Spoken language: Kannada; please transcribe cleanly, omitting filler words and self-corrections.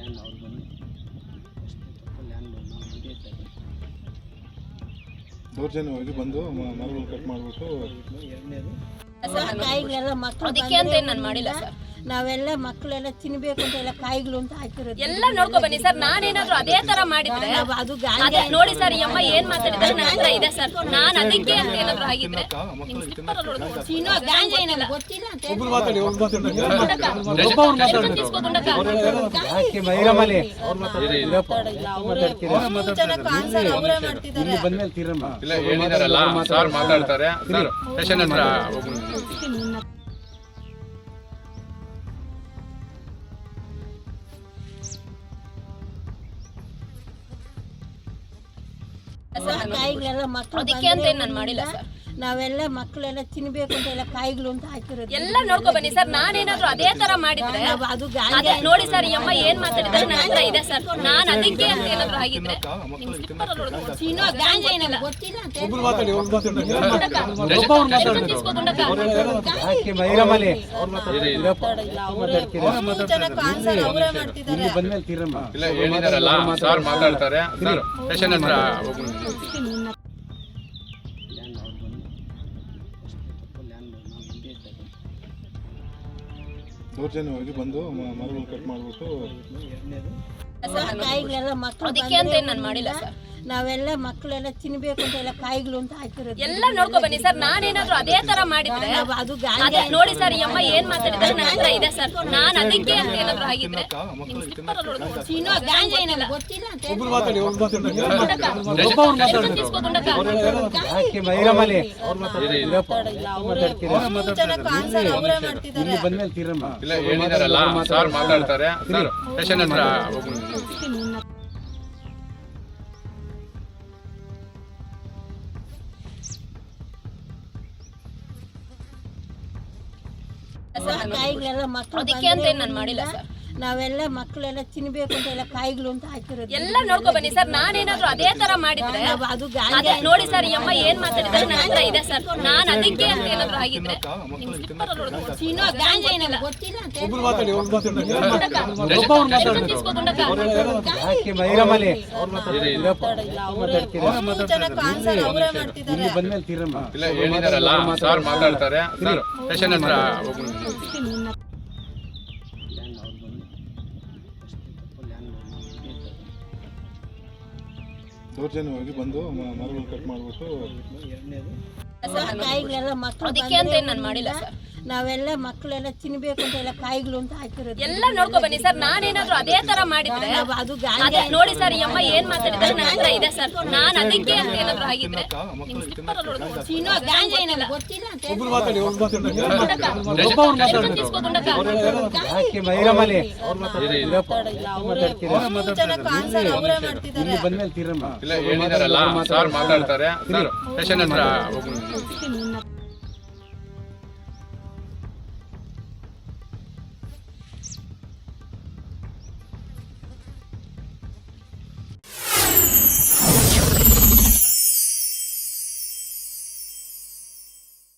ಲ್ಯಾಂಡ್ ಅವ್ರು ಬಂದು ಲ್ಯಾಂಡ್ ನಾವು ಇದೇ ಇದ್ದಾಗ ದೌರ್ಜನ್ಯವಾಗಿ ಬಂದು ಮರಗಳು ಕಟ್ ಮಾಡಿಬಿಟ್ಟು ಎರಡನೇದು ಕಾಯಿಗಳೆಲ್ಲ ಮಕ್ಕಳು ಅದಕ್ಕೆ ಅಂತ ಏನ್ ನಾನು ಮಾಡಿಲ್ಲ ಸರ್. ನಾವೆಲ್ಲ ಮಕ್ಕಳೆಲ್ಲ ತಿನ್ಬೇಕು ಅಂತ ಎಲ್ಲ ಕಾಯಿಗಳು ಅಂತ ಹಾಕಿರೋದು ಎಲ್ಲ ನೋಡ್ಕೊ ಬನ್ನಿ ಸರ್. ನಾನೇನಾದ್ರೂ ಅದೇ ತರ ಮಾಡಿದ್ರೆ ಅದು ಅದೇ ನೋಡಿ ಸರ್ ಈ ಅಮ್ಮ ಏನ್ ಮಾತಾಡಿದ್ರೆ ನನ್ನ ಹತ್ರ ಇದೆ ಸರ್. ನಾನು ಅದಕ್ಕೆ ಅಂತ ಏನಾದ್ರು ಆಗಿದ್ರೆ ನಿಮ್ ಸ್ಲಿಪ್ಪರ್ ಅಲ್ಲಿ ಹೊಡ್ಕೊಂಡು ಚೀನೋ ಗಾಂಜಾ ಏನಲ್ಲ ಗೊತ್ತಿಲ್ಲ ಅಂತ ಇಲ್ಲ ಹೇಳಿದಾರಲ್ಲ ಸರ್ ಮಾತಾಡ್ತಾರೆ ಸರ್ ಸ್ಟೇಷನ್ ಹತ್ರ ಕಾಯಿಗಳೆಲ್ಲ ಮಕ್ಕಳು ಅದಕ್ಕೆ ಅಂತ ಏನ್ ನಾನು ಮಾಡಿಲ್ಲ ಸರ್. ನಾವೆಲ್ಲ ಮಕ್ಕಳೆಲ್ಲ ತಿನ್ಬೇಕು ಅಂತ ಎಲ್ಲ ಕಾಯಿಗಳು ಅಂತ ಹಾಕಿರೋದು ಎಲ್ಲ ನೋಡ್ಕೊ ಬನ್ನಿ ಸರ್. ನಾನೇನಾದ್ರೂ ಅದೇ ತರ ಮಾಡಿದ್ರೆ ಅದು ಅದೇ ನೋಡಿ ಸರ್ ಈ ಅಮ್ಮ ಏನ್ ಮಾತಾಡಿದ್ರೆ ನನ್ನ ಹತ್ರ ಇದೆ ಸರ್. ನಾನು ಅದಕ್ಕೆ ಅಂತ ಏನಾದ್ರು ಆಗಿದ್ರೆ ನಿಮ್ ಸ್ಲಿಪ್ಪರ್ ಅಲ್ಲಿ ಹೊಡ್ಕೊಂಡು ಚೀನೋ ಗಾಂಜಾ ಏನಲ್ಲ ಗೊತ್ತಿಲ್ಲ ಅಂತ ಇಲ್ಲ ಹೇಳಿದಾರಲ್ಲ ಸರ್ ಮಾತಾಡ್ತಾರೆ ಸರ್ ಸ್ಟೇಷನ್ ಹತ್ರ ಲ್ಯಾಂಡ್ ಅವ್ರು ಬಂದು ಲ್ಯಾಂಡ್ ನಾವು ಇದೇ ಇದ್ದಾಗ ದೌರ್ಜನ್ಯವಾಗಿ ಬಂದು ಮರಗಳು ಕಟ್ ಮಾಡಿಬಿಟ್ಟು ಎರಡನೇದು ಕಾಯಿಗಳೆಲ್ಲ ಮಕ್ಕಳು ಅದಕ್ಕೆ ಅಂತ ಏನ್ ನಾನು ಮಾಡಿಲ್ಲ ಸರ್. ನಾವೆಲ್ಲ ಮಕ್ಕಳೆಲ್ಲ ತಿನ್ಬೇಕು ಅಂತ ಎಲ್ಲ ಕಾಯಿಗಳು ಅಂತ ಹಾಕಿರೋದು ಎಲ್ಲ ನೋಡ್ಕೊ ಬನ್ನಿ ಸರ್. ನಾನೇನಾದ್ರೂ ಅದೇ ತರ ಮಾಡಿದ್ರೆ ಅದು ಅದೇ ನೋಡಿ ಸರ್ ಈ ಅಮ್ಮ ಏನ್ ಮಾತಾಡಿದ್ರೆ ನನ್ನ ಹತ್ರ ಇದೆ ಸರ್. ನಾನು ಅದಕ್ಕೆ ಅಂತ ಏನಾದ್ರು ಆಗಿದ್ರೆ ನಿಮ್ ಸ್ಲಿಪ್ಪರ್ ಅಲ್ಲಿ ಹೊಡ್ಕೊಂಡು ಚೀನೋ ಗಾಂಜಾ ಏನಲ್ಲ ಗೊತ್ತಿಲ್ಲ ಅಂತ ಇಲ್ಲ ಹೇಳಿದಾರಲ್ಲ ಸರ್ ಮಾತಾಡ್ತಾರೆ ಸರ್ ಸ್ಟೇಷನ್ ಹತ್ರ ಕಾಯಿಗಳೆಲ್ಲ ಮಕ್ಕಳು ಅದಕ್ಕೆ ಅಂತ ಏನ್ ನಾನು ಮಾಡಿಲ್ಲ ಸರ್. ನಾವೆಲ್ಲ ಮಕ್ಕಳೆಲ್ಲ ತಿನ್ಬೇಕು ಅಂತ ಎಲ್ಲ ಕಾಯಿಗಳು ಅಂತ ಹಾಕಿರೋದು ಎಲ್ಲ ನೋಡ್ಕೊ ಬನ್ನಿ ಸರ್. ನಾನೇನಾದ್ರೂ ಅದೇ ತರ ಮಾಡಿದ್ರೆ ಅದು ಅದೇ ನೋಡಿ ಸರ್ ಈ ಅಮ್ಮ ಏನ್ ಮಾತಾಡಿದ್ರೆ ನನ್ನ ಹತ್ರ ಇದೆ ಸರ್. ನಾನು ಅದಕ್ಕೆ ಅಂತ ಏನಾದ್ರು ಆಗಿದ್ರೆ ನಿಮ್ ಸ್ಲಿಪ್ಪರ್ ಅಲ್ಲಿ ಹೊಡ್ಕೊಂಡು ಚೀನೋ ಗಾಂಜಾ ಏನಲ್ಲ ಗೊತ್ತಿಲ್ಲ ಅಂತ ಇಲ್ಲ ಹೇಳಿದಾರಲ್ಲ ಸರ್ ಮಾತಾಡ್ತಾರೆ ಸರ್ ಸ್ಟೇಷನ್ ಹತ್ರ ಲ್ಯಾಂಡ್ ಅವ್ರು ಬಂದು ಲ್ಯಾಂಡ್ ನಾವು ಇದೇ ಇದ್ದಾಗ ದೌರ್ಜನ್ಯವಾಗಿ ಬಂದು ಮರಗಳು ಕಟ್ ಮಾಡಿಬಿಟ್ಟು ಎರಡನೇದು ಕಾಯಿಗಳೆಲ್ಲ ಮಕ್ಕಳು ಅದಕ್ಕೆ ಅಂತ ಏನ್ ನಾನು ಮಾಡಿಲ್ಲ ಸರ್. ನಾವೆಲ್ಲ ಮಕ್ಕಳೆಲ್ಲ ತಿನ್ಬೇಕು ಅಂತ ಎಲ್ಲ ಕಾಯಿಗಳು ಅಂತ ಹಾಕಿರೋದು ಎಲ್ಲ ನೋಡ್ಕೊ ಬನ್ನಿ ಸರ್. ನಾನೇನಾದ್ರೂ ಅದೇ ತರ ಮಾಡಿದ್ರೆ ಅದು ಅದೇ ನೋಡಿ ಸರ್ ಈ ಅಮ್ಮ ಏನ್ ಮಾತಾಡಿದ್ರೆ ನನ್ನ ಹತ್ರ ಇದೆ ಸರ್. ನಾನು ಅದಕ್ಕೆ ಅಂತ ಏನಾದ್ರು ಆಗಿದ್ರೆ ನಿಮ್ ಸ್ಲಿಪ್ಪರ್ ಅಲ್ಲಿ ಹೊಡ್ಕೊಂಡು ಚೀನೋ ಗಾಂಜಾ ಏನಲ್ಲ ಗೊತ್ತಿಲ್ಲ ಅಂತ ಇಲ್ಲ ಹೇಳಿದಾರಲ್ಲ ಸರ್ ಮಾತಾಡ್ತಾರೆ ಸರ್ ಸ್ಟೇಷನ್ ಹತ್ರ